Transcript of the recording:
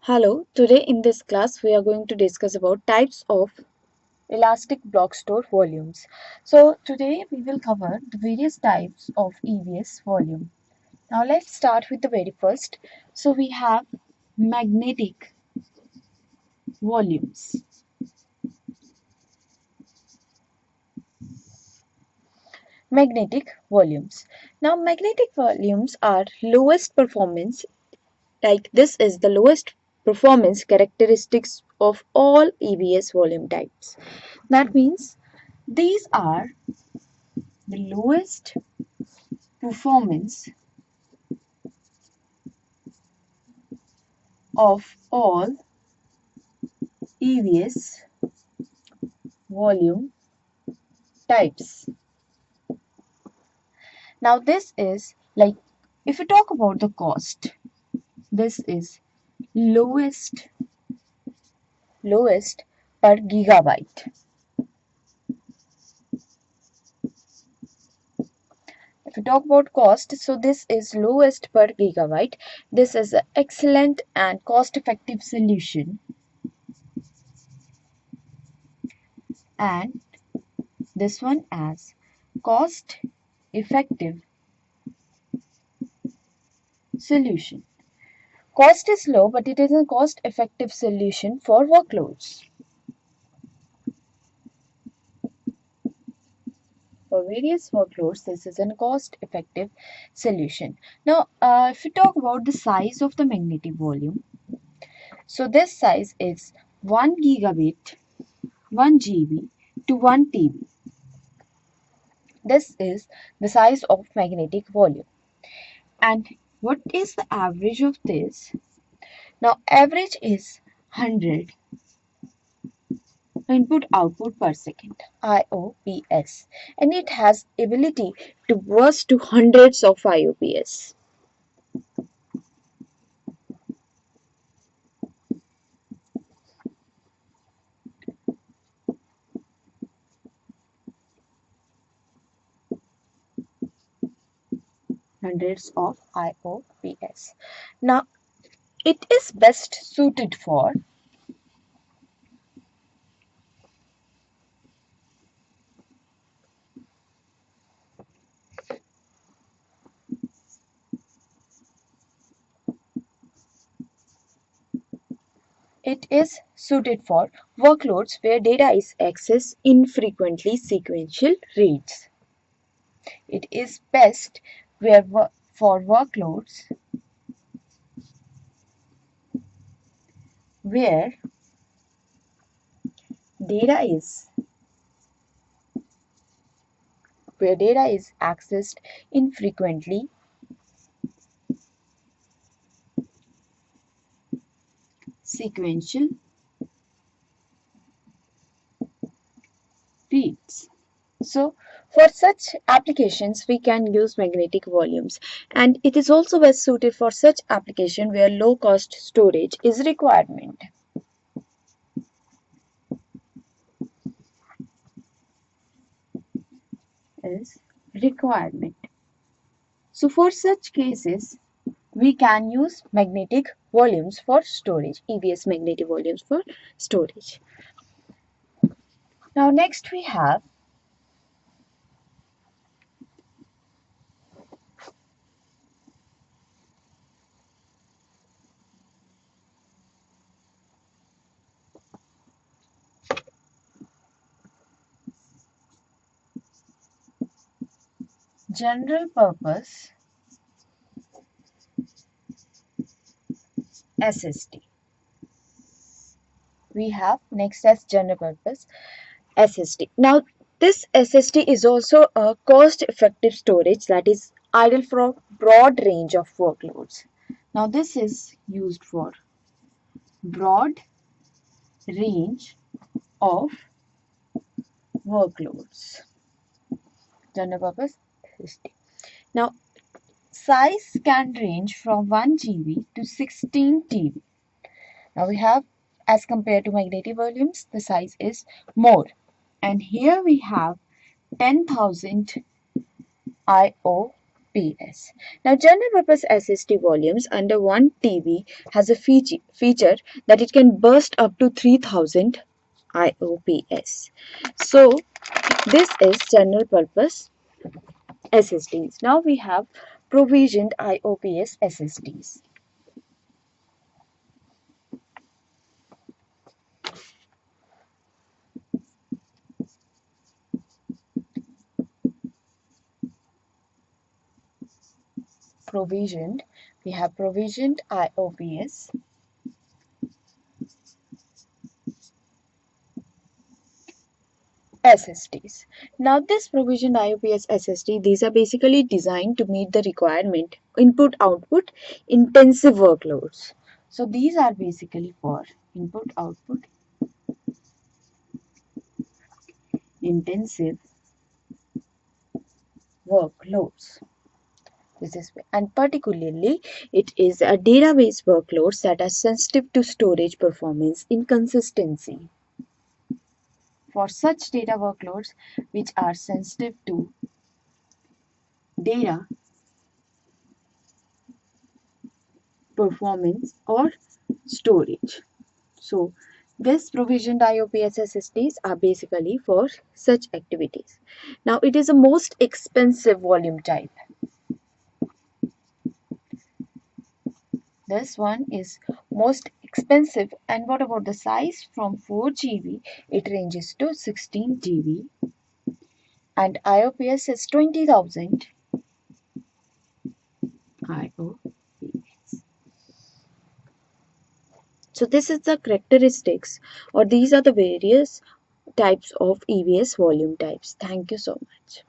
Hello, today in this class we are going to discuss about types of elastic block store volumes. So today we will cover the various types of EBS volume. Now let's start with the very first. So we have magnetic volumes. Magnetic volumes. Now magnetic volumes are lowest performance, like this is the lowest performance characteristics of all EBS volume types. That means these are the lowest performance of all EBS volume types. Now this is like, if you talk about the cost, this is lowest per gigabyte. If you talk about cost, so this is lowest per gigabyte. This is an excellent and cost-effective solution, and this one as cost-effective solution. Cost is low, but it is a cost-effective solution for workloads. For various workloads, this is a cost-effective solution. Now, if you talk about the size of the magnetic volume, so this size is 1 gigabit, 1 GB to 1 TB. This is the size of magnetic volume. And what is the average of this? Now, average is 100 input output per second, IOPS, and it has ability to burst to hundreds of IOPS. Hundreds of IOPS. Now, it is best suited for workloads where data is accessed infrequently sequential reads. It is best for workloads where data is accessed infrequently sequential reads. So for such applications we can use magnetic volumes, and it is also best suited for such application where low cost storage is requirement. So for such cases we can use magnetic volumes for storage, EBS magnetic volumes for storage. Now next we have general purpose SSD. We have next as general purpose SSD. Now this SSD is also a cost-effective storage that is ideal for a broad range of workloads. Now this is used for broad range of workloads. General purpose SSD. Now size can range from 1 GB to 16 TB. Now we have, as compared to magnetic volumes, the size is more. And here we have 10,000 IOPS. PS. Now, general purpose SSD volumes under 1 TB has a feature that it can burst up to 3000 IOPS. So, this is general purpose SSDs. Now we have provisioned IOPS SSDs. Provisioned, we have provisioned IOPS SSDs. Now this provisioned IOPS SSD, these are basically designed to meet the requirement input-output intensive workloads. So these are basically for input-output intensive workloads. This is, and particularly it is a database workloads that are sensitive to storage performance inconsistency. For such data workloads which are sensitive to data performance or storage. So this provisioned IOPS SSDs are basically for such activities. Now it is a most expensive volume type. This one is most expensive. And what about the size? From 4 GB it ranges to 16 GB and IOPS is 20,000 IOPS. So this is the characteristics, or these are the various types of EBS volume types. Thank you so much.